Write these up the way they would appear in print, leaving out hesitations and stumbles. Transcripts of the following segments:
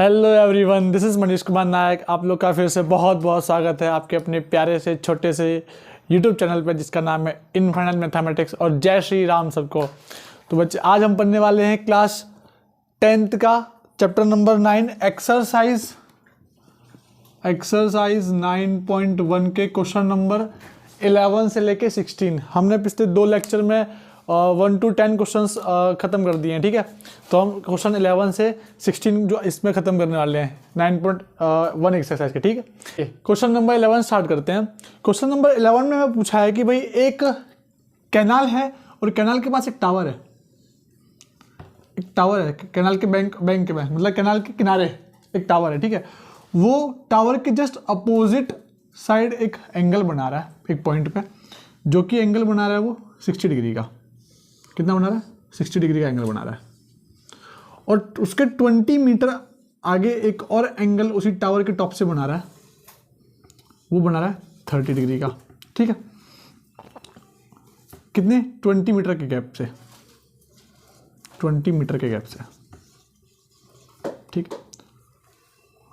Hello everyone, this is Manish Kumar Nayak. आप लोग का फिर से बहुत बहुत स्वागत है आपके अपने प्यारे से छोटे से यूट्यूब चैनल पे जिसका नाम है इनफाइनाइट मैथमेटिक्स। और जय श्री राम सबको। तो बच्चे, आज हम पढ़ने वाले हैं क्लास 10th का चैप्टर नंबर 9 एक्सरसाइज 9.1 के क्वेश्चन नंबर 11 से लेके 16। हमने पिछले 2 लेक्चर में 1 to 10 क्वेश्चंस ख़त्म कर दिए हैं, ठीक है। तो हम क्वेश्चन 11 से 16 जो इसमें ख़त्म करने वाले हैं 9.1 एक्सरसाइज के, ठीक है। क्वेश्चन नंबर 11 स्टार्ट करते हैं। क्वेश्चन नंबर 11 में हमें पूछा है कि भाई एक कैनाल है और कैनाल के पास एक टावर है। कैनाल के बैंक के पास, मतलब कैनाल के किनारे एक टावर है, ठीक है। वो टावर के जस्ट अपोजिट साइड एक एंगल बना रहा है एक पॉइंट पे, जो कि एंगल बना रहा है वो 60 डिग्री का। कितना बना रहा है? 60 डिग्री का एंगल बना रहा है। और उसके 20 मीटर आगे एक और एंगल उसी टावर के टॉप से बना रहा है, वो बना रहा है 30 डिग्री का, ठीक है। कितने? 20 मीटर के गैप से, 20 मीटर के गैप से, ठीक है।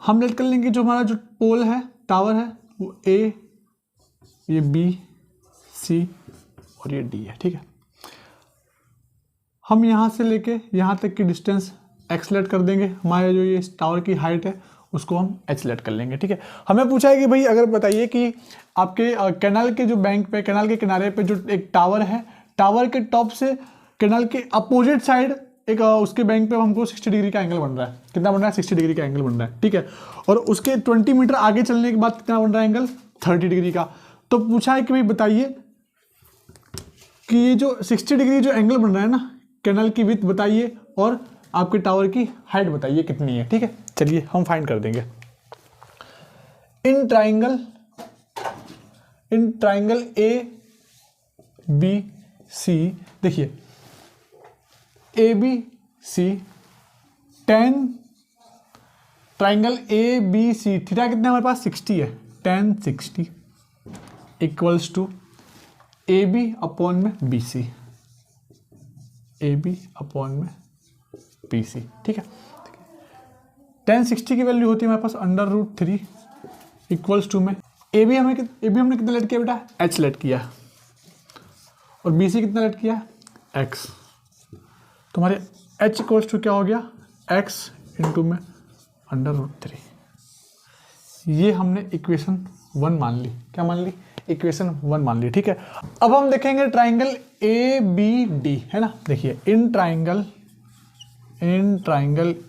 हम लेट कर लेंगे जो हमारा जो पोल है, टावर है, वो ए, ये बी, सी और ये डी है, ठीक है। हम यहाँ से लेके यहाँ तक की डिस्टेंस एक्स लेट कर देंगे। हमारे जो ये टावर की हाइट है उसको हम एच लेट कर लेंगे, ठीक है। हमें पूछा है कि भाई अगर बताइए कि आपके कैनाल के जो बैंक पे, कैनाल के किनारे पे जो एक टावर है, टावर के टॉप से कैनाल के अपोजिट साइड एक उसके बैंक पे हमको 60 डिग्री का एंगल बन रहा है। कितना बन रहा है? 60 डिग्री का एंगल बन रहा है, ठीक है। और उसके 20 मीटर आगे चलने के बाद कितना बन रहा है एंगल? 30 डिग्री का। तो पूछा है कि भाई बताइए कि ये जो 60 डिग्री जो एंगल बन रहा है ना, कैनाल की विड्थ बताइए और आपके टावर की हाइट बताइए कितनी है, ठीक है। चलिए हम फाइंड कर देंगे। इन ट्राइंगल ए बी सी, देखिए A B C, tan triangle A B C, theta कितना हमारे पास? 60 है। tan 60 equals to A B upon में B C, A B upon में बी सी, ठीक है। tan 60 की वैल्यू होती है हमारे पास √3 इक्वल्स टू में ए बी हमने कितना लेट किया बेटा? एच लेट किया। और बी सी कितना लेट किया? एक्स। तो हमारे एच इक्वल्स टू क्या हो गया? एक्स इंटू में √3। ये हमने इक्वेशन 1 मान ली। क्या मान ली? इक्वेशन 1 मान ली, ठीक है। अब हम देखेंगे ट्राइंगल ए बी डी, है ना। देखिए in triangle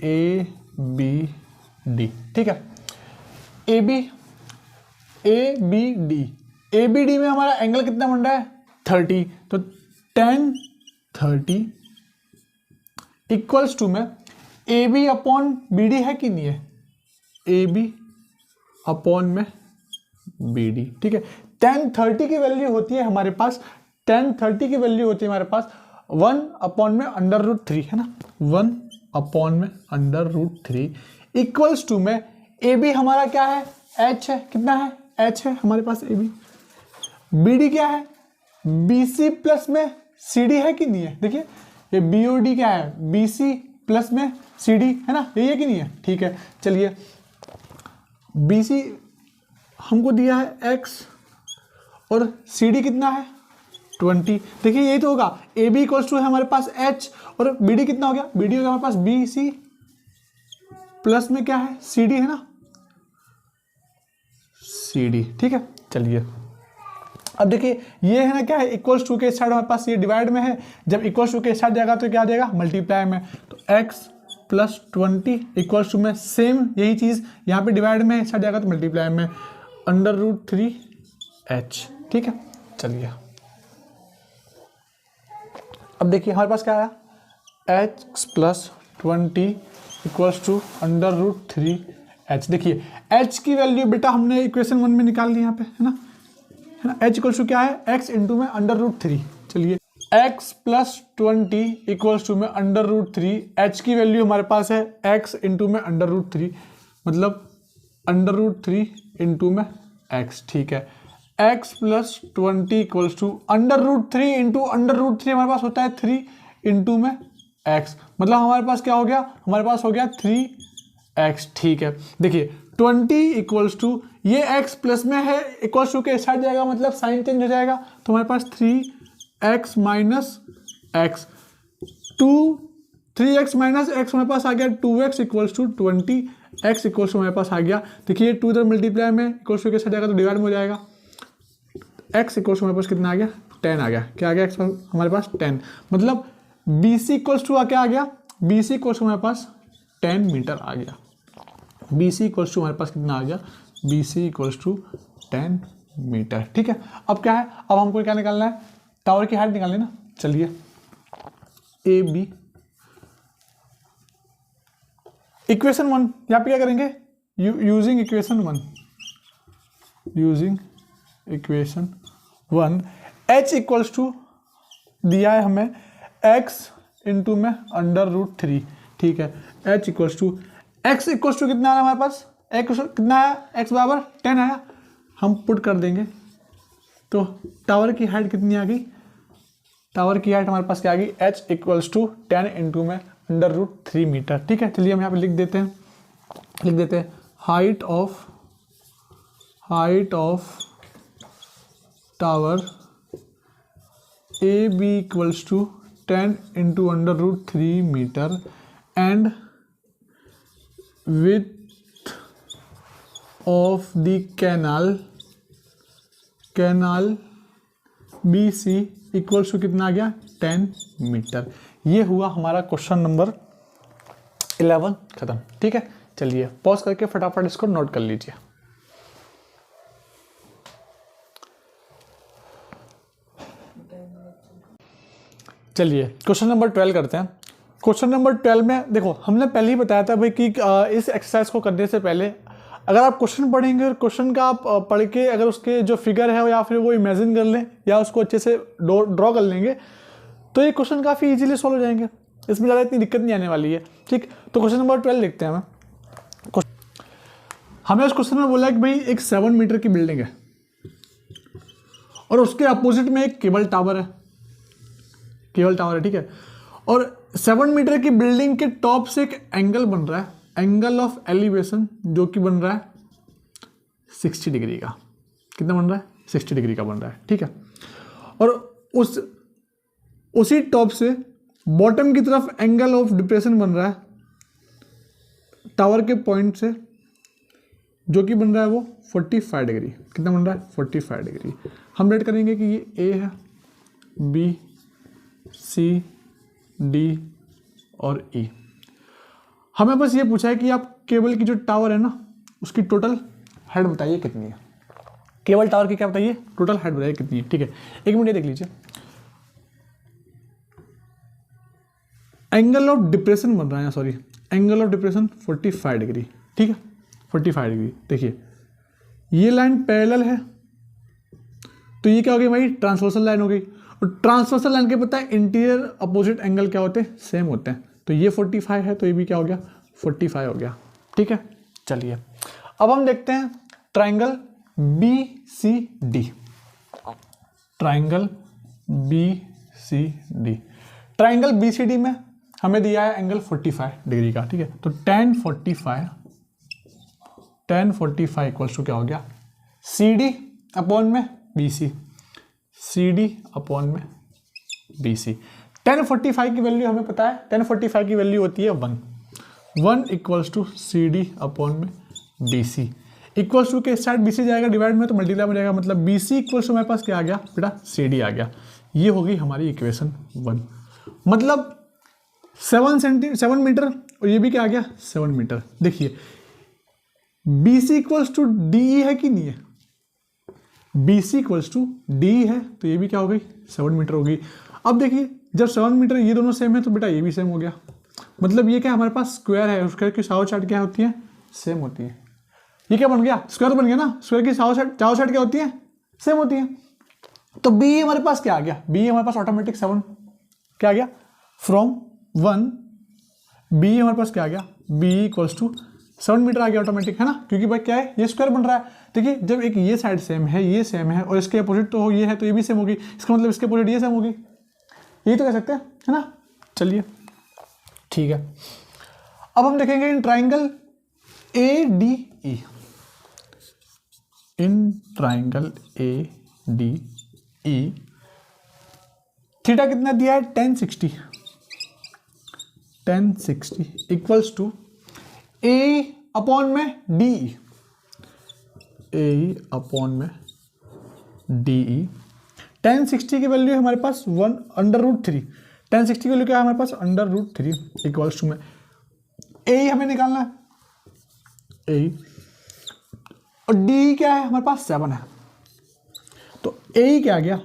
A B D, ठीक है। ए बी डी में हमारा एंगल कितना बन रहा है? 30। तो tan 30 इक्वल्स टू में A B upon B D है कि नहीं है? ए बी अपॉन में बी डी, ठीक है। tan 30 की वैल्यू होती है हमारे पास, tan 30 की वैल्यू होती है हमारे पास 1 अपॉन में √3, है ना। 1 अपॉन में √3 इक्वल्स टू में ए बी हमारा क्या है? एच है। कितना है? एच है हमारे पास ए बी। बी डी क्या है? बी सी प्लस में सी डी है कि नहीं है? देखिए ये बी ओ डी क्या है? बी सी प्लस में सी डी, है ना। यही है कि नहीं है? ठीक है। चलिए बी सी हमको दिया है एक्स और सी डी कितना है? 20। देखिए यही तो होगा। ए बी इक्वल्स टू है हमारे पास एच और बी डी कितना हो गया? बी डी हो गया हमारे पास बी सी प्लस में क्या है? सी डी, है ना, सी डी, ठीक है। चलिए अब देखिए ये है ना, क्या है? इक्वल्स टू के साइड हमारे पास ये डिवाइड में है। जब इक्वल्स टू के साइड जाएगा तो क्या आ जाएगा? मल्टीप्लाई में। तो x प्लस 20 इक्वल्स टू में सेम यही चीज़ यहाँ पे डिवाइड में साइड जाएगा तो मल्टीप्लाई में √3 h, ठीक है। चलिए अब देखिए हमारे पास क्या आया? x plus 20 equals to √3 h। देखिए h की वैल्यू बेटा हमने इक्वेशन 1 में निकाल ली यहाँ पे, है ना। h इक्वल्स टू क्या है? x इंटू में √3। चलिए x प्लस 20 इक्वल्स टू में √3, h की वैल्यू हमारे पास है x इंटू में √3, मतलब √3 इंटू में x, ठीक है। x plus 20 equals to √3 into √3 हमारे पास होता है 3 इंटू में x, मतलब हमारे पास क्या हो गया? हमारे पास हो गया 3 x, ठीक है। देखिए 20 इक्वल्स टू ये x प्लस में है, इक्वल्स टू के साइड जाएगा मतलब साइन चेंज हो जाएगा, तो हमारे पास 3x minus x, 3x minus x हमारे पास आ गया 2x equals to 20, x equals to हमारे पास आ गया। देखिए 2 इधर मल्टीप्लाई में इक्वल्स टू के साइड जाएगा तो डिवाइड में हो जाएगा, x इक्वल्स टू हमारे पास कितना आ गया 10 आ गया। क्या आ गया x हमारे पास 10, मतलब BC इक्वल्स टू क्या आ गया, BC इक्वल्स टू हमारे पास 10 मीटर आ गया। BC इक्वल्स टू हमारे पास कितना आ गया, BC इक्वल्स टू 10 मीटर, ठीक है। अब क्या है, अब हमको क्या निकालना है, टावर की हाइट निकालनी ना। चलिए AB इक्वेशन 1 यहाँ पे क्या करेंगे, using equation 1 h equals to दिया है हमें x इंटू में √3, ठीक है। h equals to x equals to कितना आया हमारे पास, x कितना आया, x बराबर 10 आया, हम पुट कर देंगे तो टावर की हाइट कितनी आ गई, टावर की हाइट हमारे पास क्या आ गई, h इक्वल्स टू 10 इंटू में √3 मीटर, ठीक है। चलिए हम यहाँ पे लिख देते हैं height of tower AB equals to 10 into √3 metre and width of the canal BC equals to कितना आ गया 10 मीटर। ये हुआ हमारा क्वेश्चन नंबर 11 खत्म, ठीक है। चलिए पॉज करके फटाफट इसको नोट कर लीजिए। चलिए क्वेश्चन नंबर 12 करते हैं। क्वेश्चन नंबर 12 में देखो हमने पहले ही बताया था भाई कि इस एक्सरसाइज को करने से पहले अगर आप क्वेश्चन पढ़ेंगे और क्वेश्चन का आप पढ़ के अगर उसके जो फिगर है या फिर वो इमेजिन कर लें या उसको अच्छे से ड्रॉ कर लेंगे तो ये क्वेश्चन काफ़ी इजीली सॉल्व हो जाएंगे, इसमें ज़्यादा इतनी दिक्कत नहीं आने वाली है, ठीक। तो क्वेश्चन नंबर 12 लिखते हैं हमें उस क्वेश्चन में बोला है कि भाई एक 7 मीटर की बिल्डिंग है और उसके अपोजिट में एक केबल टावर है, ठीक है। और 7 मीटर की बिल्डिंग के टॉप से एक एंगल बन रहा है, एंगल ऑफ एलिवेशन जो कि बन रहा है 60 डिग्री का। कितना बन रहा है, 60 डिग्री का बन रहा है, ठीक है। और उसी टॉप से बॉटम की तरफ एंगल ऑफ डिप्रेशन बन रहा है टावर के पॉइंट से जो कि बन रहा है वो 45 डिग्री। कितना बन रहा है, 45 डिग्री। हम रेट करेंगे कि ये A है, B, C, D और E। हमें बस ये पूछा है कि आप केबल की जो टावर है ना उसकी टोटल हाइट बताइए कितनी है। केबल टावर की क्या बताइए, टोटल हाइट बताइए कितनी है, ठीक है। एक मिनट ये देख लीजिए, एंगल ऑफ डिप्रेशन बन रहा है, sorry angle of depression 45 degree, ठीक है, 45 डिग्री। देखिए ये लाइन पैरेलल है तो ये क्या हो गई भाई, ट्रांसवर्सल लाइन हो गई। और ट्रांसवर्सल लाइन के पता है इंटीरियर अपोजिट एंगल क्या होते हैं, सेम होते हैं। तो ये 45 है तो ये भी क्या हो गया, 45 हो गया, ठीक है। चलिए अब हम देखते हैं triangle BCD। Triangle BCD, triangle BCD में हमें दिया है एंगल 45 डिग्री का, ठीक है। तो tan 45 इक्वल्स टू क्या हो गया, CD अपॉन में BC, CD अपॉन में BC। tan 45 की वैल्यू हमें पता है, tan 45 की वैल्यू होती है 1 इक्वल्स टू CD अपॉन में BC। इक्वल्स टू के साइड BC जाएगा डिवाइड में तो मल्टीप्लाई में जाएगा, मतलब BC इक्वल्स टू हमारे पास क्या आ गया बेटा, CD आ गया। ये होगी हमारी इक्वेशन 1, मतलब 7 मीटर और ये भी क्या आ गया 7 मीटर। देखिए BC इक्वल्स टू DE है कि नहीं है, BC इक्वल्स टू DE है तो ये भी क्या हो गई 7 मीटर हो गई। अब देखिए जब 7 मीटर ये दोनों सेम है तो बेटा ये भी सेम हो गया, मतलब ये क्या हमारे पास स्क्वायर है, स्क्वायर की चारों साइड क्या होती है, सेम होती है। ये क्या बन गया, स्क्वायर बन गया ना, स्क्वायर की चारों साइड क्या होती है, सेम होती है। तो B हमारे पास क्या आ गया, B हमारे पास ऑटोमेटिक 7 क्या आ गया फ्रॉम 1, B हमारे पास क्या आ गया, B इक्वल्स टू 7 मीटर आ गया ऑटोमेटिक, है ना, क्योंकि भाई क्या है ये स्क्वायर बन रहा है। देखिए जब एक ये साइड सेम है, ये सेम है और इसके अपोजिट तो ये है तो ये भी सेम होगी, इसका मतलब इसके अपोजिट ये सेम होगी, यही तो कह सकते हैं, है ना। चलिए ठीक है, अब हम देखेंगे in triangle A D E, in triangle A D E theta कितना दिया है 1060 इक्वल्स टू ए अपॉन में डी ए अपॉन में डी ई। 1060 की वैल्यू है हमारे पास 1/√3, 1060 की वैल्यू क्या है हमारे पास √3 इक्वल्स टू में ए हमें निकालना है ए, और डी क्या है हमारे पास 7 है, तो ए क्या आ गया,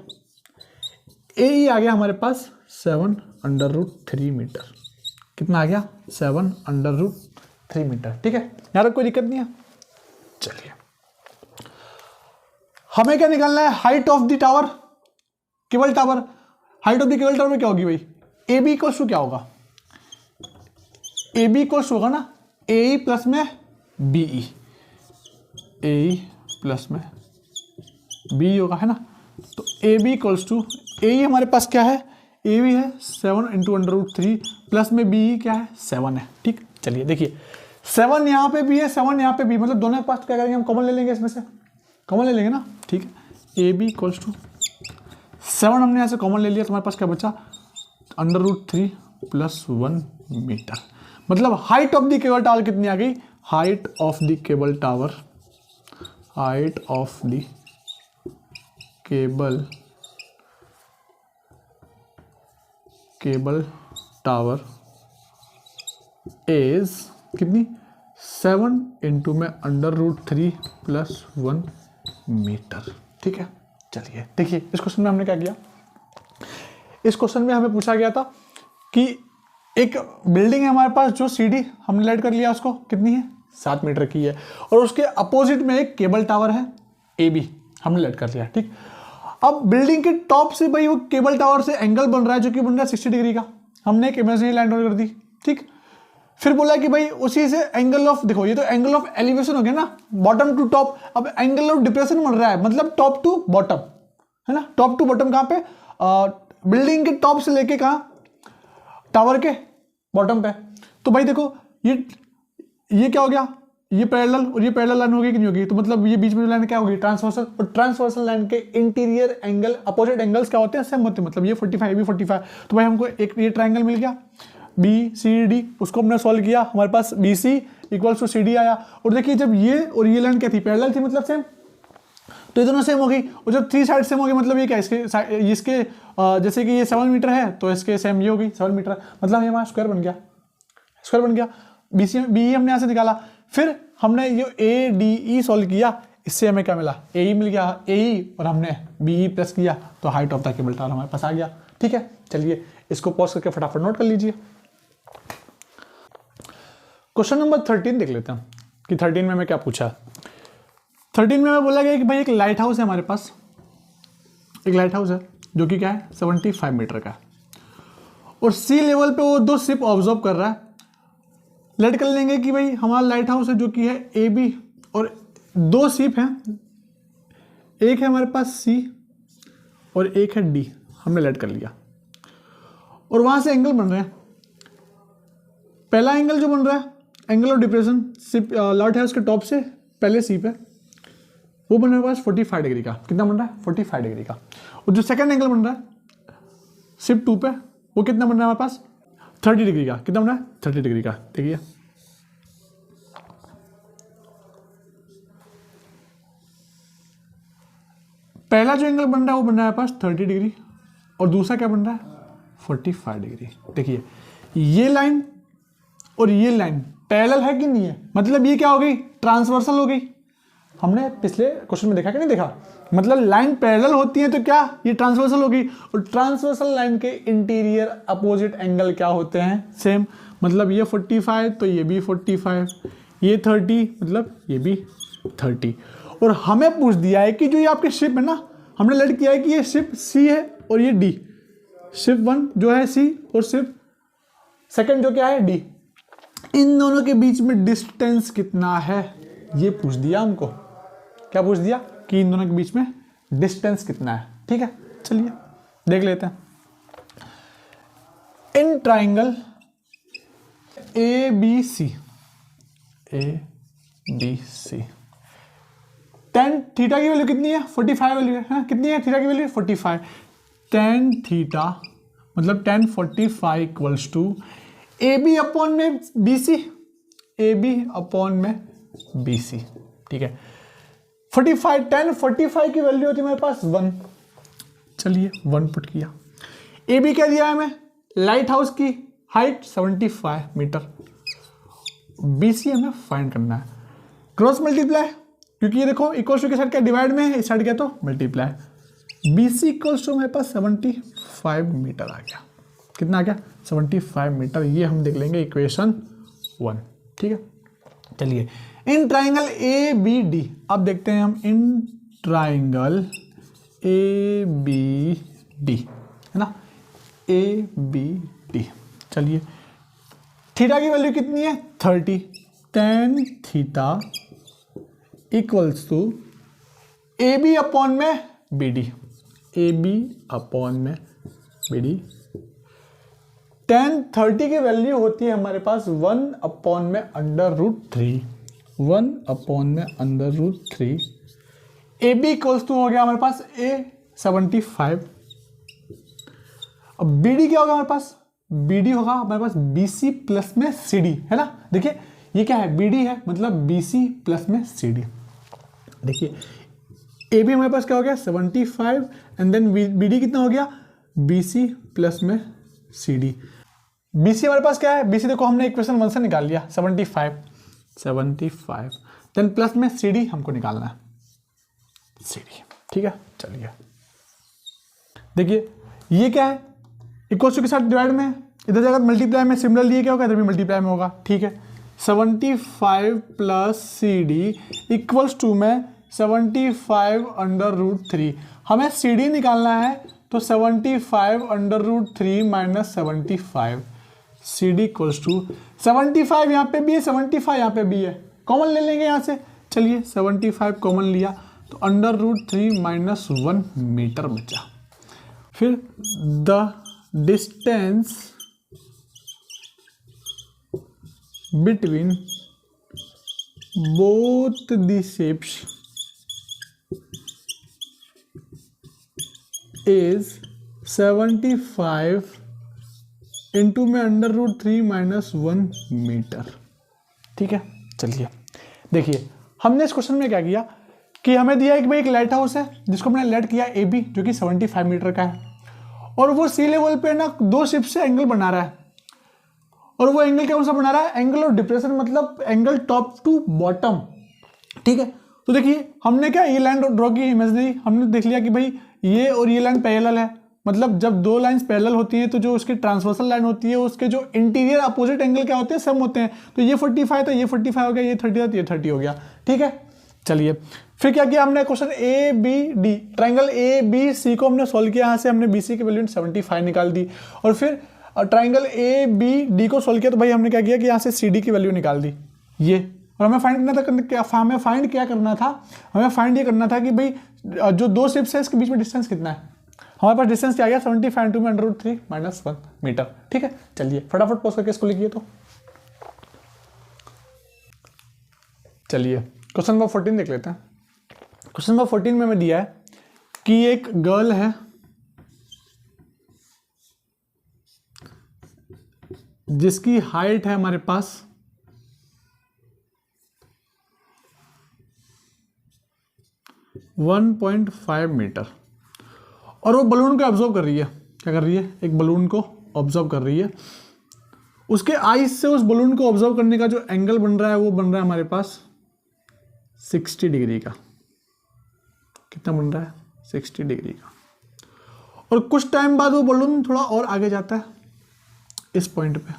ए आ गया हमारे पास 7/√3 मीटर। कितना आ गया 7/√3 मीटर। ठीक है, यहाँ तक कोई दिक्कत नहीं है। चलिए हमें क्या निकालना है, height of the tower, cable tower. Height of the cable tower में क्या होगी भाई, ए बी इक्वल्स टू क्या होगा, ए बी इक्वल्स होगा ना ए प्लस में बी ई, ए प्लस में बी होगा, है ना। तो ए बी इक्वल्स टू ए हमारे पास क्या है, ए बी है 7 × √3 प्लस में बी क्या है 7 है। ठीक, चलिए देखिए 7 यहाँ पे भी है 7 यहाँ पे भी, मतलब दोनों के पास क्या करेंगे हम, कॉमन ले लेंगे, इसमें से कॉमन ले लेंगे ना। ठीक है, ए बी इक्वल्स टू 7 हमने यहाँ से कॉमन ले लिया, तो हमारे पास क्या बचा √3 + 1 मीटर। मतलब height of the cable tower कितनी आ गई, height of the cable tower, height of the cable tower is कितनी 7 × में √3 + 1 मीटर। ठीक है, चलिए देखिए इस क्वेश्चन में हमने क्या किया, इस क्वेश्चन में हमें पूछा गया था कि एक बिल्डिंग है हमारे पास, जो सीढ़ी हमने लेट कर लिया उसको कितनी है 7 मीटर की है, और उसके अपोजिट में एक केबल टावर है ए बी, हमने लेट कर लिया। ठीक, अब बिल्डिंग के टॉप से भाई वो केबल टावर से एंगल बन रहा है, जो कि बन रहा है 60 डिग्री का, हमने एक इमेजिनरी लाइन ड्रॉ कर दी। ठीक, फिर बोला कि भाई उसी से एंगल ऑफ, देखो ये तो एंगल ऑफ एलिवेशन हो गया ना, बॉटम टू टॉप। अब एंगल ऑफ डिप्रेशन बन रहा है, मतलब टॉप टू बॉटम, है ना। टॉप टू बॉटम कहाँ पे, बिल्डिंग के टॉप से लेके कहाँ, टावर के बॉटम पे। तो भाई देखो ये क्या हो गया, ये पैरेलल और ये पैरेलल लाइन होगी कि नहीं होगी, तो मतलब ये बीच में लाइन क्या होगी ट्रांसवर्सल, और ट्रांसवर्सल लाइन के इंटीरियर एंगल, अपोजिट एंगल्स क्या होते हैं, सेम होते हैं। मतलब ये 45, ये भी 45, तो भाई हमको एक ये ट्राइंगल मिल गया बी सी डी, उसको हमने सॉल्व किया, हमारे पास B C equals to C D आया। और देखिए जब ये और ये लाइन क्या थी, पैरेलल थी, मतलब सेम, तो ये दोनों सेम हो गई। और जब 3 साइड सेम हो गई, मतलब ये क्या, इसके जैसे कि ये 7 मीटर है, तो इसके सेम ये होगी 7 मीटर, मतलब ये हमारा स्क्वायर बन गया, स्क्वायर बन गया। बी हमने यहाँ से निकाला, फिर हमने ये ए डी ई सॉल्व किया, इससे हमें क्या मिला, ए ई मिल गया, ए ई, और हमने बी ई प्लस किया, तो height of the cable tower हमारे पास आ गया। ठीक है, चलिए इसको पॉज करके फटाफट नोट कर लीजिए। क्वेश्चन नंबर 13 देख लेते हैं कि 13 में हमें क्या पूछा। 13 में हमें बोला गया कि भाई एक लाइट हाउस है हमारे पास, एक लाइट हाउस है जो कि क्या है 75 मीटर का, और सी लेवल पे वो 2 शिप ऑब्जर्व कर रहा है। लेट कर लेंगे कि भाई हमारा लाइट हाउस है जो कि है ए बी, और 2 शिप हैं, एक है हमारे पास सी और एक है डी, हमने लेट कर लिया, और वहां से एंगल बन रहे हैं। पहला एंगल जो बन रहा है, angle of depression, ship light house के टॉप से पहले सी पे, वो बन रहा है पास 45 डिग्री का। कितना बन रहा है 45 डिग्री का। और जो सेकंड एंगल बन रहा है शिप 2 पे, वो कितना बन रहा है हमारे पास 30 डिग्री का। कितना बन रहा है 30 डिग्री का। देखिए पहला जो एंगल बन रहा है वो बन रहा है पास 30 डिग्री, और दूसरा क्या बन रहा है 45 डिग्री। देखिए ये लाइन और ये लाइन पैरेलल है कि नहीं है, मतलब ये क्या हो गई ट्रांसवर्सल हो गई। हमने पिछले क्वेश्चन में देखा कि नहीं देखा, मतलब लाइन पैरेलल होती है तो क्या ये ट्रांसवर्सल होगी, और ट्रांसवर्सल लाइन के इंटीरियर अपोजिट एंगल क्या होते हैं सेम। मतलब ये 45 तो ये भी 45, ये 30 मतलब ये भी 30। और हमें पूछ दिया है कि जो ये आपके शिप है ना, हमने लेट किया है कि ये शिप सी है और ये डी, शिप 1 जो है सी और शिप सेकंड जो क्या है डी, इन दोनों के बीच में डिस्टेंस कितना है ये पूछ दिया हमको। क्या पूछ दिया कि इन दोनों के बीच में डिस्टेंस कितना है। ठीक है, चलिए देख लेते हैं। In triangle A B C, A B C. Tan theta की वैल्यू कितनी है? 45 वैल्यू है, कितनी है थीटा की वैल्यू? 45। टेन थीटा मतलब tan 45 equals to A B upon में B C, A B upon में बी सी। ठीक है, 45 टेन 45 की वैल्यू होती है मेरे पास 1। चलिए 1 पुट किया। ए बी क्या दिया है हमें? लाइट हाउस की हाइट 75 मीटर। बी सी हमें फाइंड करना है। क्रॉस मल्टीप्लाई, क्योंकि ये देखो इक्वल्स टू के साइड क्या डिवाइड में है, इस साइड क्या तो multiply. B C equals to मेरे पास 75 मीटर आ गया। कितना आ गया? 75 मीटर। ये हम देख लेंगे इक्वेशन 1। ठीक है, चलिए in triangle A B D, अब देखते हैं हम in triangle A B D, है ना, ए बी डी। चलिए थीटा की वैल्यू कितनी है? 30। Tan theta equals to A B upon में B D, A B upon में बी डी। टेन 30 की वैल्यू होती है हमारे पास 1 अपॉन में √3, 1 अपॉन में √3। ए बी इक्वल्स टू हो गया हमारे पास ए 75। अब बी डी क्या होगा हमारे पास? बी डी होगा हमारे पास बी सी प्लस में सी डी, है ना। देखिए ये क्या है? बी डी है, मतलब बी सी प्लस में सी डी। देखिए ए बी हमारे पास क्या हो गया? 75 एंड देन बी डी कितना हो गया? बी सी प्लस में सी डी। बी सी हमारे पास क्या है? बी सी देखो हमने इक्वेशन 1 से निकाल लिया 75 देन प्लस में सी डी हमको निकालना है, सी डी। ठीक है, चलिए देखिए ये क्या है? इक्वल्स टू के साथ डिवाइड में, इधर जाएगा मल्टीप्लाई में, सिमिलरली ये क्या होगा? इधर भी मल्टीप्लाई में होगा। ठीक है, 75 plus C D equals to में 75 √3। हमें सी डी निकालना है तो 75 √3 minus 75, C D equals to 75 यहाँ पे भी है, 75 यहाँ पे भी है, कॉमन ले लेंगे यहाँ से। चलिए 75 कॉमन लिया तो √3 माइनस 1 मीटर बचा। फिर the distance between both the ships is 75 into में √3 माइनस 1 मीटर। ठीक है, चलिए देखिए हमने इस क्वेश्चन में क्या किया कि हमें दिया है कि भाई एक लाइट हाउस है जिसको हमने लेट किया ए बी, जो कि 75 मीटर का है, और वो सी लेवल पे ना 2 शिप से एंगल बना रहा है। और वो एंगल कौन सा बना रहा है? एंगल ऑफ डिप्रेशन, मतलब एंगल टॉप टू बॉटम। ठीक है, तो देखिए हमने क्या ये लाइन ड्रॉ की इमेजिनरी, हमने देख लिया कि भाई ये और ये लाइन पैरेलल है। मतलब जब दो लाइंस पैरेलल होती हैं तो जो उसकी ट्रांसवर्सल लाइन होती है उसके जो इंटीरियर अपोजिट एंगल क्या होते हैं? सम होते हैं। तो ये 45 तो ये 45 हो गया, ये 30 तो ये 30 हो गया। ठीक है, चलिए फिर क्या किया हमने? Question A B D, triangle A B C को हमने सोल्व किया। यहाँ से हमने बी सी की वैल्यू 75 निकाल दी, और फिर ट्राइंगल ए बी डी को सोल्व किया तो भाई हमने क्या किया कि यहाँ से सी डी की वैल्यू निकाल दी ये। और हमें फाइंड करना था, हमें फाइंड क्या करना था? हमें फाइंड ये करना था कि भाई जो 2 शिप्स है इसके बीच में डिस्टेंस कितना है। हमारे पास डिस्टेंस क्या आ गया? 75 इंटू में √3 माइनस 1 मीटर। ठीक है, चलिए फटाफट पॉज करके इसको लिखिए। तो चलिए क्वेश्चन नंबर 14 देख लेते हैं। क्वेश्चन नंबर 14 में हमें दिया है कि एक गर्ल है जिसकी हाइट है हमारे पास 1.5 मीटर, और वो बलून को ऑब्जर्व कर रही है। क्या कर रही है? एक बलून को ऑब्जर्व कर रही है। उसके आईज से उस बलून को ऑब्जर्व करने का जो एंगल बन रहा है वो बन रहा है हमारे पास 60 डिग्री का। कितना बन रहा है? 60 डिग्री का। और कुछ टाइम बाद वो बलून थोड़ा और आगे जाता है इस पॉइंट पे,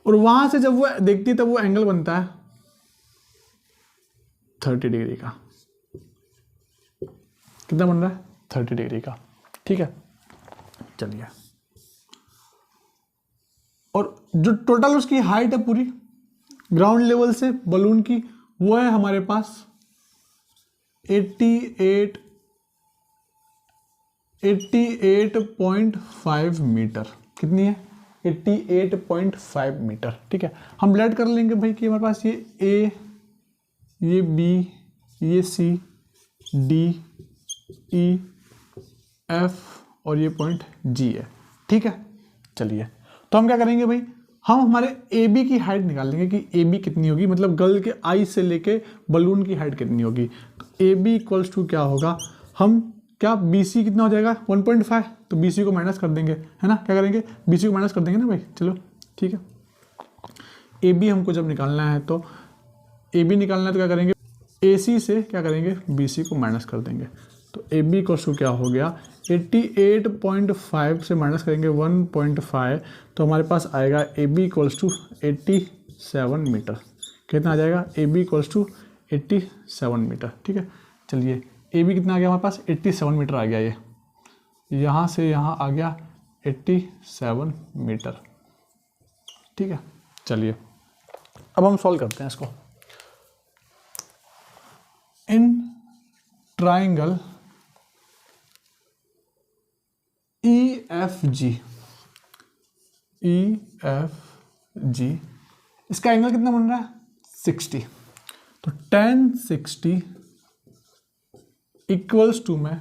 और वहां से जब वो देखती है तब वो एंगल बनता है 30 डिग्री का। कितना बन रहा है? 30 डिग्री का। ठीक है, चलिए, और जो टोटल उसकी हाइट है पूरी ग्राउंड लेवल से बलून की, वो है हमारे पास 88.5 मीटर। कितनी है? 88.5 मीटर। ठीक है, हम लेट कर लेंगे भाई कि हमारे पास ये ए, ये बी, ये सी, डी, ई, एफ और ये पॉइंट जी है। ठीक है, चलिए तो हम क्या करेंगे भाई, हम हमारे ए बी की हाइट निकाल लेंगे कि ए बी कितनी होगी, मतलब गर्ल के आई से लेके बलून की हाइट कितनी होगी। तो ए बी इक्वल्स टू क्या होगा, हम क्या बी सी कितना हो जाएगा 1.5, तो बी सी को माइनस कर देंगे, है ना, क्या करेंगे बी सी को माइनस कर देंगे ना भाई। चलो ठीक है, ए बी हमको जब निकालना है तो ए बी निकालना है तो क्या करेंगे, ए सी से क्या करेंगे बी सी को माइनस कर देंगे। तो ए बी इक्वल्स टू क्या हो गया 88.5 से माइनस करेंगे 1.5, तो हमारे पास आएगा A B equals to 87 metre. कितना आ जाएगा, A B equals to 87 metre. ठीक है, चलिए ए बी कितना आ गया हमारे पास 87 मीटर आ गया, ये यहाँ से यहाँ आ गया 87 मीटर। ठीक है, चलिए अब हम सॉल्व करते हैं इसको। इन ट्राइंगल EFG, इसका एंगल कितना बन रहा है 60, तो tan 60 इक्वल्स टू में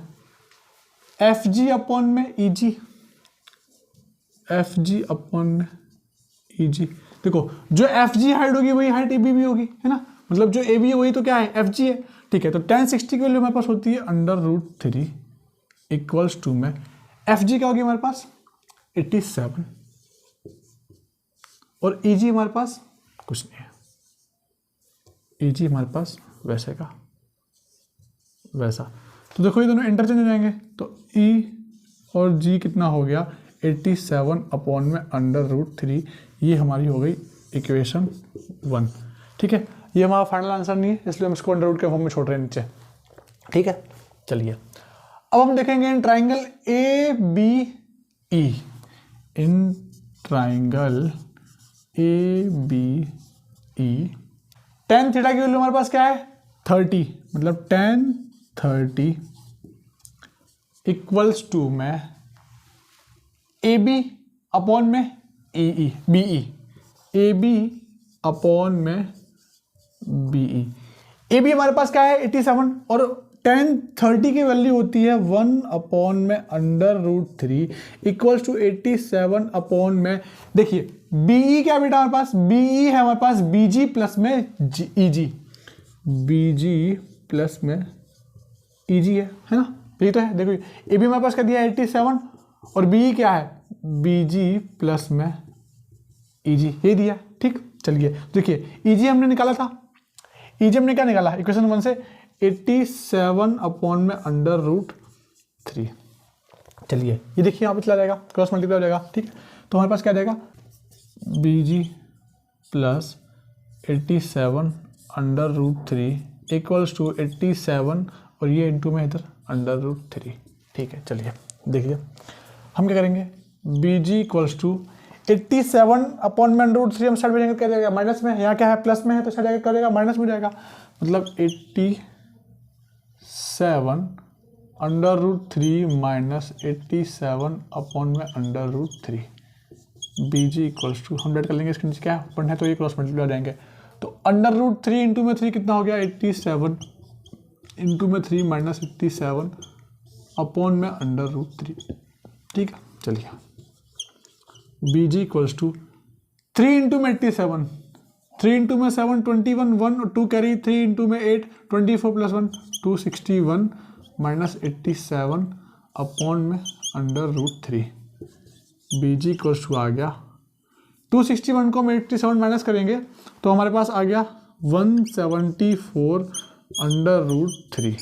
FG अपॉन में EG, FG अपॉन में EG। देखो जो FG हाइट होगी वही हाइट AB भी होगी, है ना, मतलब जो AB है वही तो क्या है FG है। ठीक है, तो tan 60 की वैल्यू हमारे पास होती है √3 इक्वल्स टू में FG क्या होगी हमारे पास 87 और EG हमारे पास कुछ नहीं है, EG हमारे पास वैसे का वैसा। तो देखो ये दोनों इंटरचेंज हो जाएंगे, तो E और G कितना हो गया 87 अपॉन में √3, ये हमारी हो गई इक्वेशन 1। ठीक है, ये हमारा फाइनल आंसर नहीं है इसलिए हम इसको अंडर के फॉर्म में छोड़ रहे हैं नीचे। ठीक है, चलिए अब हम देखेंगे in triangle ABE, in triangle ABE tan theta की वैल्यू हमारे पास क्या है 30, मतलब tan 30 इक्वल्स टू में AB अपॉन में BE, AB अपॉन में BE। AB हमारे पास क्या है 87 और tan 30 की वैल्यू होती है 1 अपॉन में √3 इक्वल्स टू 87 अपॉन में, देखिए BE क्या बेटा हमारे पास, BE है हमारे पास BG प्लस में EG, BG प्लस में EG है ना, यही तो है। देखो AB हमारे पास क्या दिया है 87 और BE क्या है BG प्लस में EG, ये दिया। ठीक, चलिए देखिए EG हमने निकाला था, EG हमने क्या निकाला इक्वेशन 1 से 87 अपॉन में √3। चलिए ये देखिए यहाँ पे चला जाएगा, क्रॉस मल्टीप्लाई हो जाएगा। ठीक है, तो हमारे पास क्या जाएगा BG प्लस 87 √3 इक्वल्स टू 87 और ये इंटू में इधर √3। ठीक है, चलिए देखिए हम क्या करेंगे BG इक्वल्स टू 87 अपॉन में √3 हम साइड में जाएंगे क्या जाएगा माइनस में, यहाँ क्या है प्लस में है तो साइड जाएगा क्या जाएगा माइनस में जाएगा, मतलब 87 √3 माइनस 87 अपॉन में √3 BG इक्वल्स टू, हम लेट कर लेंगे इसके नीचे क्या अपन है तो ये क्रॉस मल्टीप्लाई हो जाएंगे, तो √3 इंटू में 3 कितना हो गया 87 इंटू में 3 माइनस 87 अपॉन में √3। ठीक है, चलिए BG इक्वल्स टू 3 इंटू में 87, 3 इंटू में 7 21, 1 और 2 कैरी, 3 इंटू में 8 24 प्लस 1 261 माइनस 87 अपॉन में √3। BG इक्वल्स टू आ गया 261 को हम 87 माइनस करेंगे तो हमारे पास आ गया 174 √3।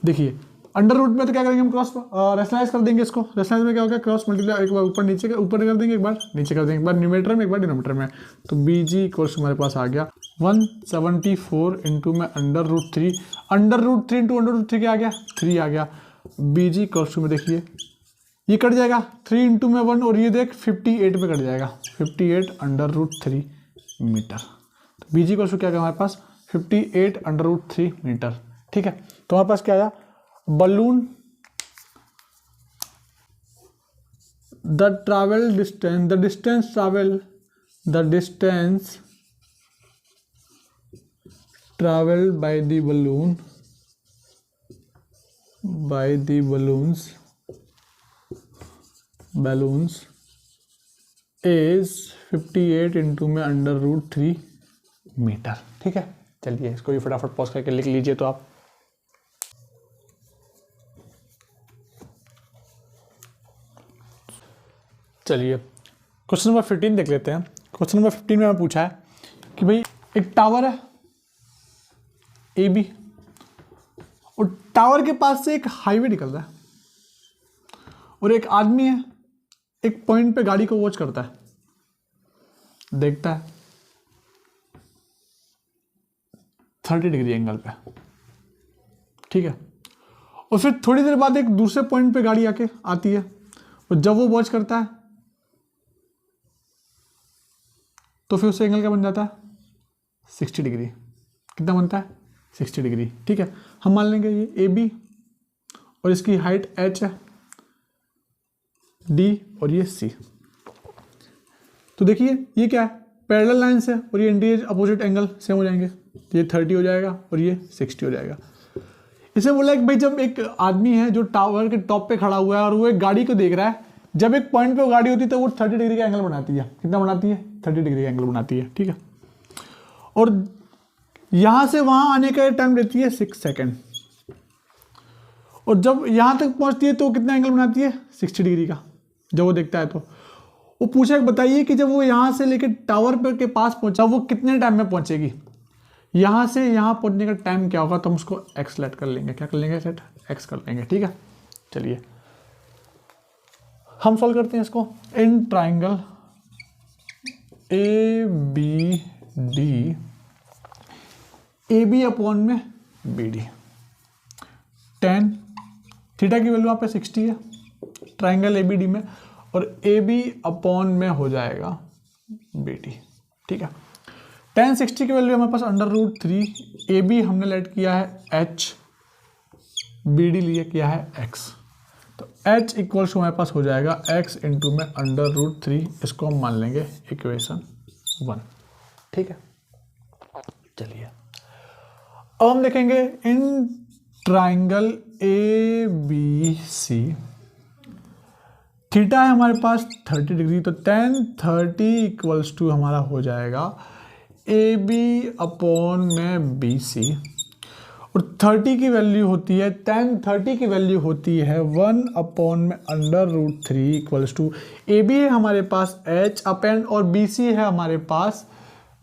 देखिए अंडर रूट में तो क्या करेंगे हम क्रॉस रेशनलाइज कर देंगे इसको, रेशनलाइज में क्या होगा क्रॉस मल्टीप्लाई एक बार ऊपर नीचे कर देंगे, एक बार नीचे कर देंगे, एक बार न्यूमरेटर में एक बार डिनोमिनेटर में, तो BG इक्वल्स हमारे पास आ गया 174 इंटू में √3 इंटू √3 क्या आ गया 3 आ गया। BG इक्वल्स में देखिए ये कट जाएगा 3 इंटू में 1 और ये देख 58 में कट जाएगा 58 √3 मीटर। तो BG इक्वल्स क्या गया हमारे पास 58 √3 मीटर। ठीक है, तो हमारे पास क्या आया balloon the travel distance, the distance travel, the distance travel by the balloon, by the balloons is 58 into में √3 मीटर। ठीक है, चलिए इसको भी फटाफट पॉज करके लिख लीजिए तो आप। चलिए क्वेश्चन नंबर 15 देख लेते हैं। क्वेश्चन नंबर 15 में हमें पूछा है कि भाई एक टावर है ए बी, और टावर के पास से एक हाईवे निकल रहा है, और एक आदमी है एक पॉइंट पे गाड़ी को वॉच करता है, देखता है 30 डिग्री एंगल पे। ठीक है, और फिर थोड़ी देर बाद एक दूसरे पॉइंट पे गाड़ी आके आती है, और जब वो वॉच करता है तो फिर उससे एंगल क्या बन जाता है 60 डिग्री। कितना बनता है 60 डिग्री। ठीक है, हम मान लेंगे ये ए बी और इसकी हाइट h है, d और ये c। तो देखिए ये क्या है, पैरेलल लाइंस है और ये इंटीरियर अपोजिट एंगल सेम हो जाएंगे, ये 30 हो जाएगा और ये 60 हो जाएगा। इसे बोला कि भाई जब एक आदमी है जो टावर के टॉप पे खड़ा हुआ है और वो एक गाड़ी को देख रहा है, जब एक पॉइंट पे वो गाड़ी होती है तो वो 30 डिग्री का एंगल बनाती है। कितना बनाती है 30 डिग्री का एंगल बनाती है। ठीक है, और यहां से वहां आने का टाइम लेती है 6 सेकेंड, और जब यहां तक पहुंचती है तो कितना एंगल बनाती है 60 डिग्री का जब वो देखता है। तो वो पूछा बताइए कि जब वो यहां से लेकर टावर पर के पास पहुंचा वो कितने टाइम में पहुंचेगी, यहां से यहां पहुंचने का टाइम क्या होगा, तो हम उसको एक्स लेट कर लेंगे। क्या कर लेंगे सेट, एक्स कर लेंगे। ठीक है, चलिए हम सॉल्व करते हैं इसको। In triangle A B D, A B upon में बी डी, tan थीटा की वैल्यू यहाँ पे 60 है ट्राइंगल ए बी डी में, और ए बी अपॉन में हो जाएगा बी डी। ठीक है, tan 60 की वैल्यू हमारे पास √3, ए बी हमने लेट किया है h, बी डी लिए किया है x, तो h इक्वल्स हमारे पास हो जाएगा x इंटू में √3। इसको हम मान लेंगे इक्वेशन 1। ठीक है, चलिए अब हम देखेंगे in triangle A B C, theta है हमारे पास 30 डिग्री, तो tan 30 इक्वल्स टू हमारा हो जाएगा ए बी अपॉन में बी सी, और 30 की वैल्यू होती है, tan 30 की वैल्यू होती है 1 अपॉन में √3 इक्वल्स टू ए बी है हमारे पास h अपेंड, और बी सी है हमारे पास,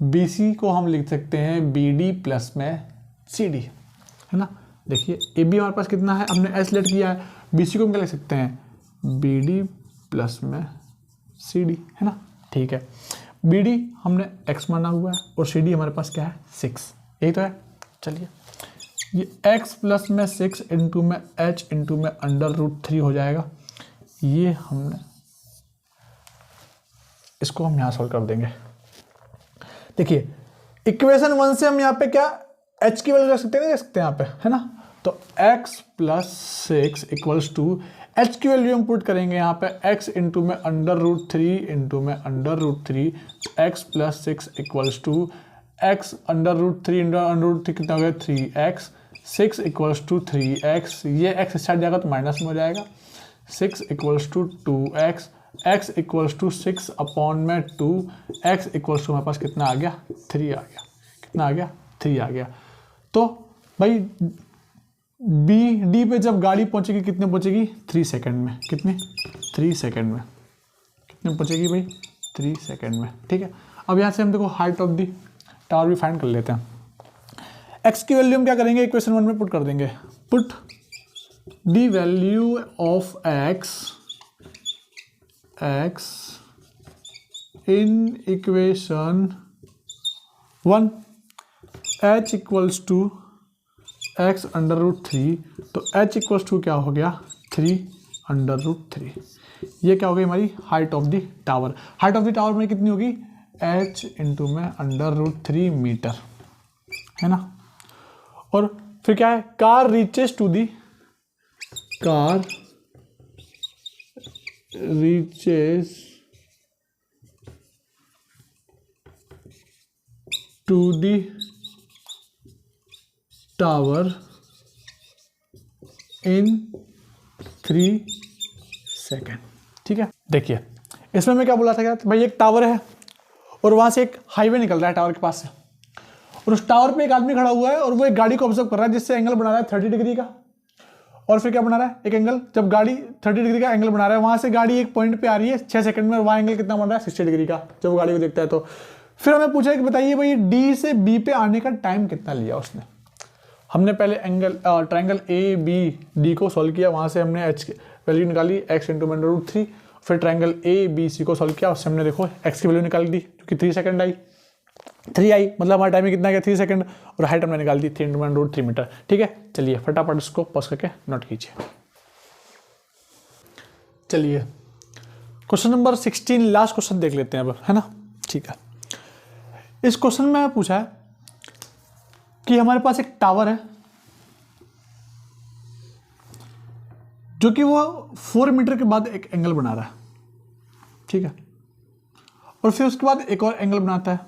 बी सी को हम लिख सकते हैं बी डी प्लस में सी डी, है ना। देखिए ए बी हमारे पास कितना है, हमने एस लेट किया है, बी सी को हम क्या लिख सकते हैं बी डी प्लस में सी डी, है ना। ठीक है, बी डी हमने एक्स माना हुआ है और सी डी हमारे पास क्या है 6, यही तो है। चलिए ये x प्लस में 6 इंटू में h इंटू में √3 हो जाएगा। ये हमने इसको हम यहाँ सॉल्व कर देंगे। देखिए इक्वेशन 1 से हम यहाँ पे क्या h की वैल्यू रख सकते हैं, यहाँ पे, है ना। तो x plus 6 equals to h की वैल्यू हम पुट करेंगे यहाँ पे x इंटू में √3 इंटू में √3, x plus 6 equals to x √3 into √3 कितना हो गया 3x, 6 इक्वल्स टू 3x, ये x साइड जाएगा तो माइनस में हो जाएगा, 6 equals to 2x, x equals to 6 upon में 2, x इक्वल्स टू हमारे पास कितना आ गया 3 आ गया। कितना आ गया 3 आ गया। तो भाई बी डी पे जब गाड़ी पहुंचेगी कितने पहुंचेगी 3 सेकंड में, कितने 3 सेकंड में, कितने पहुंचेगी भाई 3 सेकंड में। ठीक है, अब यहाँ से हम देखो हाइट ऑफ द टावर भी फाइंड कर लेते हैं। x की वैल्यू हम क्या करेंगे इक्वेशन 1 में पुट कर देंगे, put the value of x in equation 1, h equals to x √3, तो h इक्वल्स टू क्या हो गया 3 √3। ये क्या हो गई हमारी height of the tower. Height of the tower में कितनी होगी h इंटू में √3 मीटर, है ना। और फिर क्या है car reaches to the, car reaches to the tower in 3 second. ठीक है, देखिए इसमें मैं क्या बोला था, क्या भाई एक टावर है और वहां से एक हाईवे निकल रहा है टावर के पास से, और उस टावर पे एक आदमी खड़ा हुआ है और वो एक गाड़ी को ऑब्जर्व कर रहा है जिससे एंगल बना रहा है 30 डिग्री का। और फिर क्या बना रहा है, एक एंगल, जब गाड़ी 30 डिग्री का एंगल बना रहा है, वहां से गाड़ी एक पॉइंट पे आ रही है 6 सेकंड में, और वहां एंगल कितना बन रहा है 60 डिग्री का, जब वो गाड़ी को देखता है तो। फिर हमें पूछा कि बताइए भाई डी से बी पे आने का टाइम कितना लिया उसने। हमने पहले ट्राइंगल ए बी डी को सॉल्व किया, वहां से हमने एच की वैल्यू निकाली x इंटू मैंने √3। फिर ट्राइंगल ए बी सी को सॉल्व किया, उससे हमने देखो x की वैल्यू निकाल दी जो कि 3 सेकंड आई, 3 आई, मतलब हमारा टाइमिंग कितना गया 3 सेकंड, और हाइट हमने निकाल दी 3 इंटू मैंने √3 मीटर। ठीक है, चलिए फटाफट इसको पॉज करके नोट कीजिए। चलिए क्वेश्चन नंबर 16 लास्ट क्वेश्चन देख लेते हैं अब, है ना। ठीक है, इस क्वेश्चन में पूछा है कि हमारे पास एक टावर है जो कि वो 4 मीटर के बाद एक एंगल बना रहा है। ठीक है, और फिर उसके बाद एक और एंगल बनाता है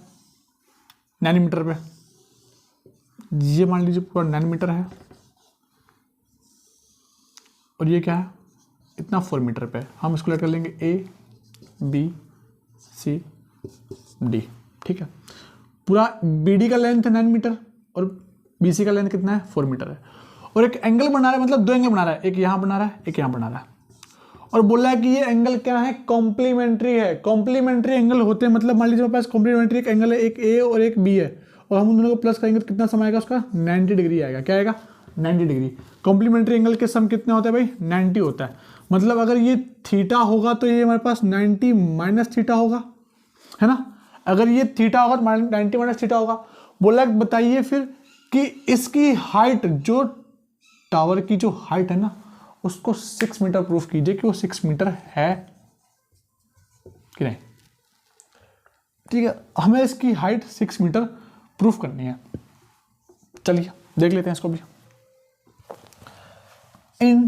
नैनोमीटर पे। ये मान लीजिए पूरा नैनोमीटर है, और ये क्या है इतना 4 मीटर पे। हम इसको लेट कर लेंगे ए बी सी डी। ठीक है, पूरा बी डी का लेंथ है 9 मीटर और बी सी का लेंथ कितना है 4 मीटर है, और एक एंगल बना रहा है, मतलब 2 एंगल बना रहा है, एक यहाँ बना रहा है एक यहाँ बना रहा है, और बोला है कि ये एंगल क्या है कॉम्प्लीमेंट्री है। कॉम्प्लीमेंट्री एंगल होते हैं, मतलब मान लीजिए मेरे पास कॉम्प्लीमेंट्री एक एंगल है, एक ए और एक बी है, और हम उन दोनों को प्लस करेंगे तो कितना सम आएगा उसका 90 डिग्री आएगा। क्या आएगा 90 डिग्री। कॉम्प्लीमेंट्री एंगल के सम कितने होते हैं भाई 90 होता है, मतलब अगर ये थीटा होगा तो ये हमारे पास 90 माइनस थीटा होगा, है ना। अगर ये थीटा होगा तो 90 माइनस थीटा होगा। बोला बताइए फिर कि इसकी हाइट, जो टावर की जो हाइट है ना, उसको 6 मीटर प्रूफ कीजिए कि वो 6 मीटर है कि नहीं। ठीक है, हमें इसकी हाइट 6 मीटर प्रूफ करनी है। चलिए देख लेते हैं इसको भी। In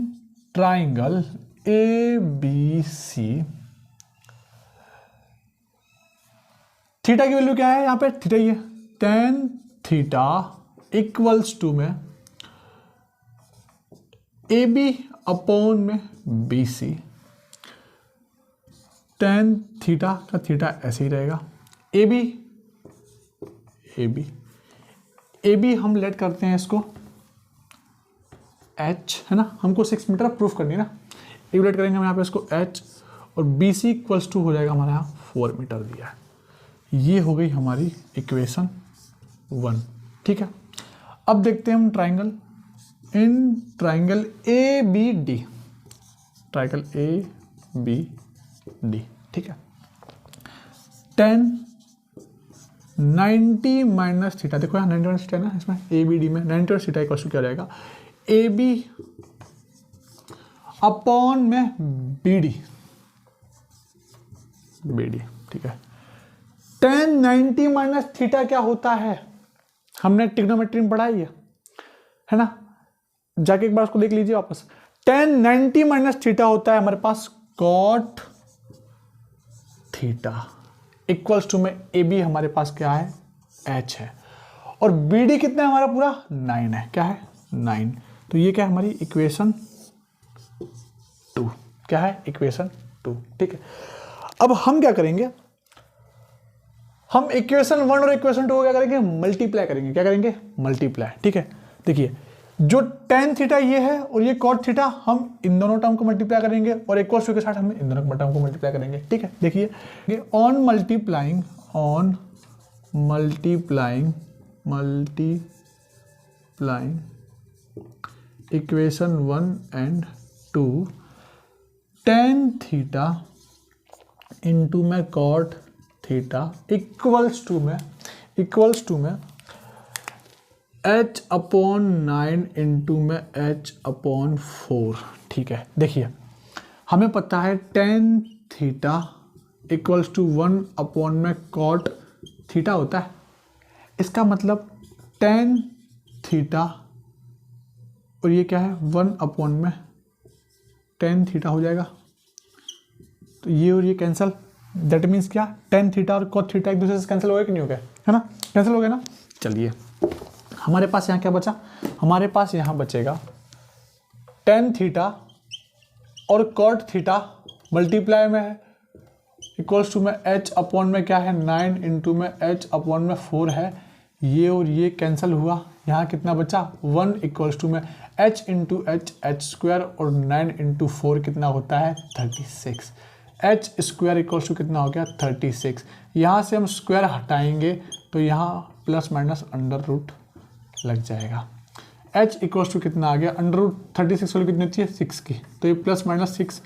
triangle A B C, theta की वैल्यू क्या है यहां पे, थीटा ये tan थीटा इक्वल्स टू में ए बी अपॉन में बी सी। tan थीटा का थीटा ऐसे ही रहेगा, ए बी हम लेट करते हैं इसको h, है ना, हमको 6 मीटर प्रूफ करनी है ना, लेट करेंगे हम यहाँ पे इसको h, और बी सी इक्वल्स टू हो जाएगा हमारे यहाँ 4 मीटर दिया है। ये हो गई हमारी इक्वेशन 1। ठीक है, अब देखते हैं हम triangle, in triangle A B D, triangle A B D. ठीक है, tan 90 माइनस थीटा, देखो यहाँ 90 माइनस थीटा है ना इसमें ए बी डी में, 90 माइनस थीटा इक्वल टू क्या रहेगा ए बी अपॉन में बी डी। ठीक है, tan 90 माइनस थीटा क्या होता है, हमने ट्रिग्नोमेट्री में पढ़ा है ना, जाके एक बार उसको देख लीजिए वापस। tan 90 माइनस थीटा होता है हमारे पास cot थीटा इक्वल्स टू में ए बी हमारे पास क्या है h है, और बी डी कितना है हमारा पूरा 9 है, क्या है 9। तो ये क्या है हमारी इक्वेशन 2, क्या है इक्वेशन 2। ठीक है, अब हम क्या करेंगे, हम इक्वेशन 1 और इक्वेशन 2 को क्या करेंगे मल्टीप्लाई करेंगे, क्या करेंगे मल्टीप्लाई। ठीक है, देखिए जो tan थीटा ये है और ये cot थीटा, हम इन दोनों टर्म को मल्टीप्लाई करेंगे, और इक्वल्स टू के साथ हम इन दोनों टर्म को मल्टीप्लाई करेंगे। ठीक है, देखिए on multiplying equation 1 and 2, tan theta into में cot थीटा इक्वल्स टू में h अपॉन 9 इंटू में h अपॉन 4। ठीक है, देखिए हमें पता है tan theta equals to 1 upon में cot थीटा होता है, इसका मतलब tan थीटा और ये क्या है 1 अपॉन में tan थीटा हो जाएगा, तो ये और ये कैंसिल, दैट मीन्स क्या, टेन थीटा और कॉट थीटा एक दूसरे से कैंसिल हो गए कि नहीं हो गए, है ना, कैंसिल हो गए ना। चलिए हमारे पास यहाँ क्या बचा, हमारे पास यहाँ बचेगा टेन थीटा और कॉट थीटा मल्टीप्लाई में है इक्वल्स टू में एच अपॉन में क्या है 9 इंटू में एच अपॉन में 4 है, ये और ये कैंसिल हुआ, यहाँ कितना बचा 1 इक्वल्स टू में एच इंटू एच स्क्वायर और 9 इंटू 4 कितना होता है 36, एच स्क्वायर इक्वल्स टू कितना हो गया 36। यहाँ से हम स्क्वायर हटाएंगे तो यहाँ प्लस माइनस अंडर रूट लग जाएगा, एच इक्वल्स टू कितना आ गया अंडर रूट 36 वाली कितनी होती है 6 की, तो ये प्लस माइनस 6,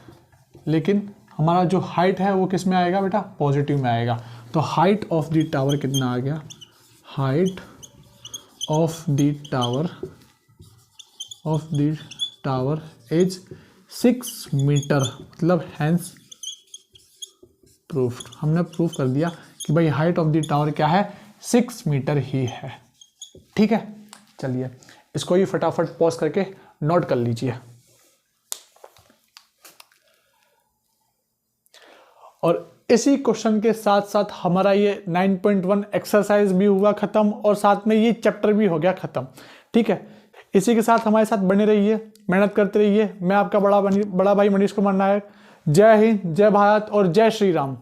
लेकिन हमारा जो हाइट है वो किस में आएगा बेटा, पॉजिटिव में आएगा। तो हाइट ऑफ द टावर कितना आ गया, height of the tower is 6 metre, मतलब हैंस प्रूफ, हमने प्रूफ कर दिया कि भाई हाइट ऑफ द टावर क्या है 6 मीटर ही है। ठीक है, चलिए इसको ही फटाफट पॉज करके नोट कर लीजिए। और इसी क्वेश्चन के साथ साथ हमारा ये 9.1 एक्सरसाइज भी हुआ खत्म और साथ में ये चैप्टर भी हो गया खत्म। ठीक है, इसी के साथ हमारे साथ बने रहिए, मेहनत करते रहिए। मैं आपका बड़ा भाई मनीष कुमार नायक। जय हिंद, जय भारत और जय श्री राम।